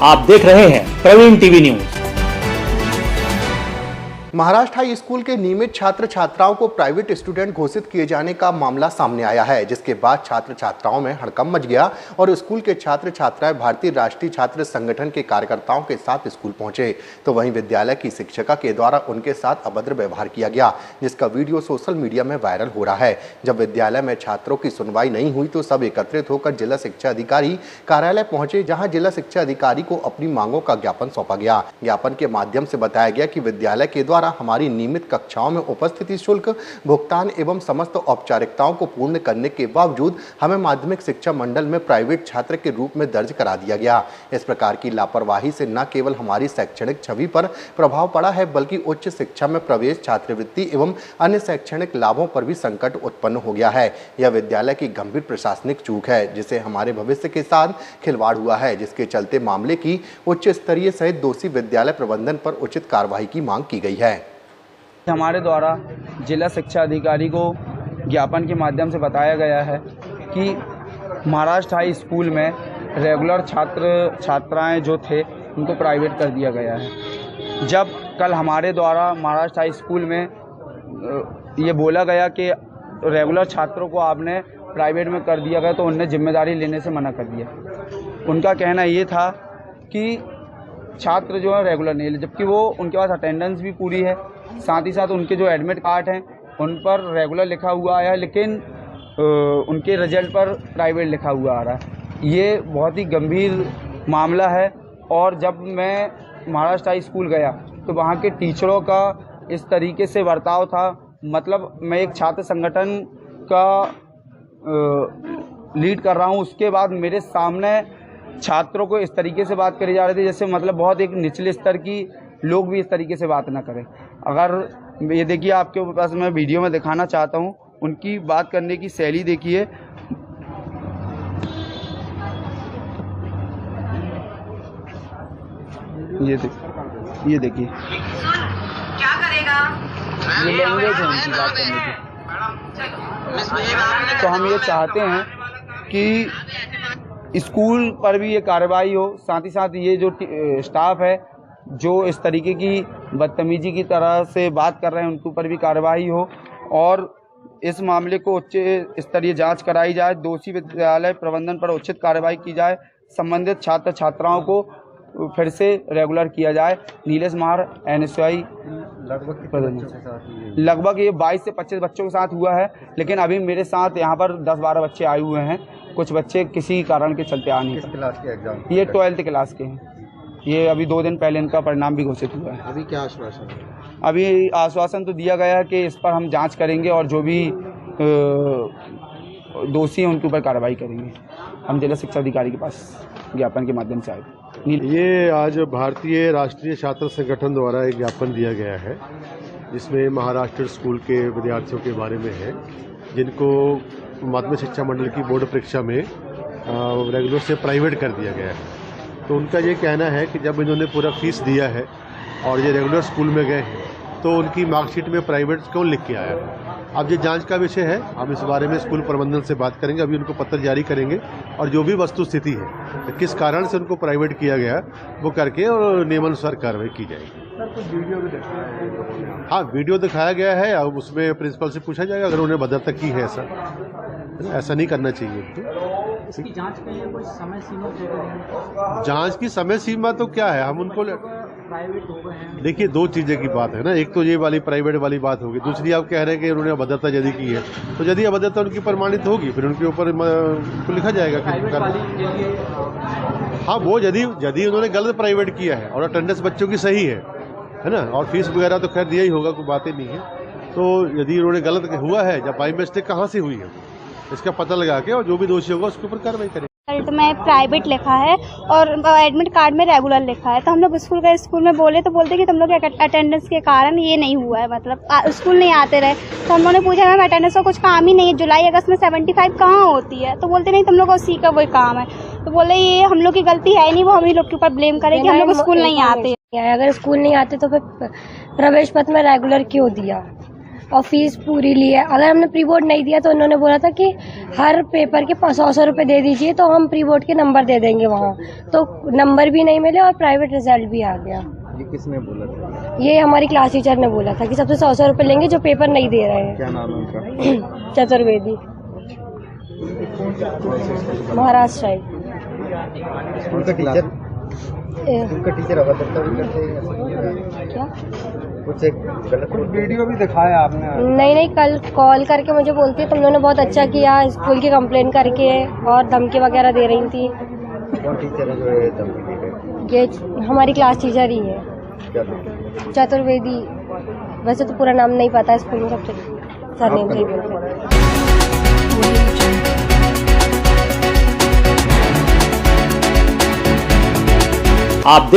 आप देख रहे हैं Praveen TV news. Maharashtra high school के नियमित छात्र छात्राओं को प्राइवेट स्टूडेंट घोषित किए जाने का मामला सामने आया है, जिसके बाद छात्र छात्राओं में हड़कंप मच गया और स्कूल के छात्र छात्राएं भारतीय राष्ट्रीय छात्र संगठन के कार्यकर्ताओं के साथ स्कूल पहुंचे, तो वहीं विद्यालय की शिक्षिका के द्वारा उनके साथ अभद्र व्यवहार किया गया, जिसका वीडियो सोशल मीडिया में वायरल हो रहा है। जब विद्यालय में छात्रों की सुनवाई नहीं हुई तो सब एकत्रित होकर जिला शिक्षा अधिकारी कार्यालय पहुंचे, जहां जिला शिक्षा अधिकारी को अपनी मांगों का ज्ञापन सौंपा गया। ज्ञापन के माध्यम से बताया गया कि विद्यालय के द्वारा हमारी नियमित कक्षाओं में उपस्थिति शुल्क भुगतान एवं समस्त औपचारिकताओं को पूर्ण करने के बावजूद हमें माध्यमिक शिक्षा मंडल में प्राइवेट छात्र के रूप में दर्ज करा दिया गया। इस प्रकार की लापरवाही से न केवल हमारी शैक्षणिक छवि पर प्रभाव पड़ा है, बल्कि उच्च शिक्षा में प्रवेश, छात्रवृत्ति एवं अन्य शैक्षणिक लाभों पर भी संकट उत्पन्न हो गया है। यह विद्यालय की गंभीर प्रशासनिक चूक है, जिसे हमारे भविष्य के साथ खिलवाड़ हुआ है, जिसके चलते मामले की उच्च स्तरीय सहित दोषी विद्यालय प्रबंधन पर उचित कार्रवाई की मांग की गई है। हमारे द्वारा जिला शिक्षा अधिकारी को ज्ञापन के माध्यम से बताया गया है कि महाराष्ट्र हाई स्कूल में रेगुलर छात्र छात्राएं जो थे उनको प्राइवेट कर दिया गया है। जब कल हमारे द्वारा महाराष्ट्र हाई स्कूल में ये बोला गया कि रेगुलर छात्रों को आपने प्राइवेट में कर दिया गया, तो उनने जिम्मेदारी लेने से मना कर दिया। उनका कहना ये था कि छात्र जो है रेगुलर नहीं, जबकि वो उनके पास अटेंडेंस भी पूरी है, साथ ही साथ उनके जो एडमिट कार्ड हैं उन पर रेगुलर लिखा हुआ आया है, लेकिन उनके रिजल्ट पर प्राइवेट लिखा हुआ आ रहा है। ये बहुत ही गंभीर मामला है। और जब मैं महाराष्ट्र हाई स्कूल गया तो वहाँ के टीचरों का इस तरीके से बर्ताव था, मतलब मैं एक छात्र संगठन का लीड कर रहा हूँ, उसके बाद मेरे सामने छात्रों को इस तरीके से बात करी जा रही थी जैसे मतलब बहुत एक निचले स्तर की लोग भी इस तरीके से बात ना करें। अगर ये देखिए, आपके पास मैं वीडियो में दिखाना चाहता हूँ, उनकी बात करने की शैली देखिए। ये देखिए क्या करेगा, ये लैंग्वेज है उनकी बात करने की। तो हम ये चाहते हैं कि स्कूल पर भी ये कार्रवाई हो, साथ ही साथ ये जो स्टाफ है जो इस तरीके की बदतमीजी की तरह से बात कर रहे हैं उनके ऊपर भी कार्रवाई हो और इस मामले को उच्च स्तरीय जांच कराई जाए, दोषी विद्यालय प्रबंधन पर उचित कार्रवाई की जाए, संबंधित छात्र छात्राओं को फिर से रेगुलर किया जाए। नीलेश महार, NSY। लगभग ये 22 से 25 बच्चों के साथ हुआ है, लेकिन अभी मेरे साथ यहाँ पर 10-12 बच्चे आए हुए हैं। कुछ बच्चे किसी कारण के चलते आ नहीं। किस क्लास के एग्जाम? ये 12th क्लास के हैं। ये अभी 2 दिन पहले इनका परिणाम भी घोषित हुआ है। अभी क्या आश्वासन है? अभी आश्वासन तो दिया गया है कि इस पर हम जांच करेंगे और जो भी दोषी हैं उनके ऊपर कार्रवाई करेंगे। हम जिला शिक्षा अधिकारी के पास ज्ञापन के माध्यम से आए। ये आज भारतीय राष्ट्रीय छात्र संगठन द्वारा एक ज्ञापन दिया गया है, जिसमें महाराष्ट्र स्कूल के विद्यार्थियों के बारे में है, जिनको माध्यमिक शिक्षा मंडल की बोर्ड परीक्षा में रेगुलर से प्राइवेट कर दिया गया है। तो उनका ये कहना है कि जब इन्होंने पूरा फीस दिया है और ये रेगुलर स्कूल में गए हैं तो उनकी मार्कशीट में प्राइवेट क्यों लिख के आया है। अब ये जांच का विषय है, हम इस बारे में स्कूल प्रबंधन से बात करेंगे। अभी उनको पत्र जारी करेंगे और जो भी वस्तु स्थिति है, तो किस कारण से उनको प्राइवेट किया गया वो करके और नियमानुसार कार्रवाई की जाएगी। हाँ, वीडियो दिखाया गया है, अब उसमें प्रिंसिपल से पूछा जाएगा अगर उन्हें भद्रता की है। ऐसा नहीं करना चाहिए। इसकी जांच के लिए कोई समय सीमा? जांच की समय सीमा तो क्या है, हम उनको प्राइवेट हो गए हैं। देखिए, 2 चीजें की बात है ना, एक तो ये वाली प्राइवेट वाली बात होगी, दूसरी आप कह रहे हैं कि उन्होंने अभद्रता यदि की है, तो यदि अभद्रता उनकी प्रमाणित होगी फिर उनके ऊपर लिखा जाएगा कि हाँ, वो यदि उन्होंने गलत प्राइवेट किया है और अटेंडेंस बच्चों की सही है ना, और फीस वगैरह तो खैर दिया ही होगा, कोई बात ही नहीं है। तो यदि उन्होंने गलत हुआ है, जब बाई मिस्टेक कहाँ से हुई है, इसका पता लगा के और जो भी दोषी होगा उसके ऊपर कार्रवाई करेंगे। रिजल्ट में प्राइवेट लिखा है और एडमिट कार्ड में रेगुलर लिखा है, तो हम लोग स्कूल में बोले तो बोलते कि तुम लोग अटेंडेंस के कारण ये नहीं हुआ है, मतलब स्कूल नहीं आते रहे। तो हम लोगों ने पूछा मैम अटेंडेंस का कुछ काम ही नहीं है, जुलाई अगस्त में 75 कहाँ होती है, तो बोलते नहीं तुम लोग का उसी का वही काम है। तो बोले ये हम लोग की गलती है नहीं, वो हम ही लोग के ऊपर ब्लेम करें कि हम लोग स्कूल नहीं आते। अगर स्कूल नहीं आते तो फिर प्रवेश पत्र में रेगुलर क्यों दिया? और फीस पूरी ली है। अगर हमने प्री बोर्ड नहीं दिया तो उन्होंने बोला था कि हर पेपर के 100 रुपये दे दीजिए तो हम प्री बोर्ड के नंबर दे देंगे वहाँ। तो नंबर भी नहीं मिले और प्राइवेट रिजल्ट भी आ गया। ये किसने बोला था? ये हमारी क्लास टीचर ने बोला था कि सबसे 100 रुपये लेंगे जो पेपर नहीं दे रहे हैं। क्या नाम है उनका? चतुर्वेदी, महाराष्ट्र है। उनका टीचर अभद्रता भी करते हैं क्या? कुछ एक गलत वीडियो भी दिखाया आपने? नहीं, कल कॉल करके मुझे बोलती है तुम लोगों ने बहुत अच्छा किया, स्कूल की कंप्लेन करके और धमकी वगैरह दे रही थी। कौन टीचर है जो ये धमकी दे रहे? ये हमारी क्लास टीचर ही है, क्या? चतुर्वेदी। वैसे तो पूरा नाम नहीं पता है, स्कूल में सबसे सरनेम से ही बोलते हैं। आप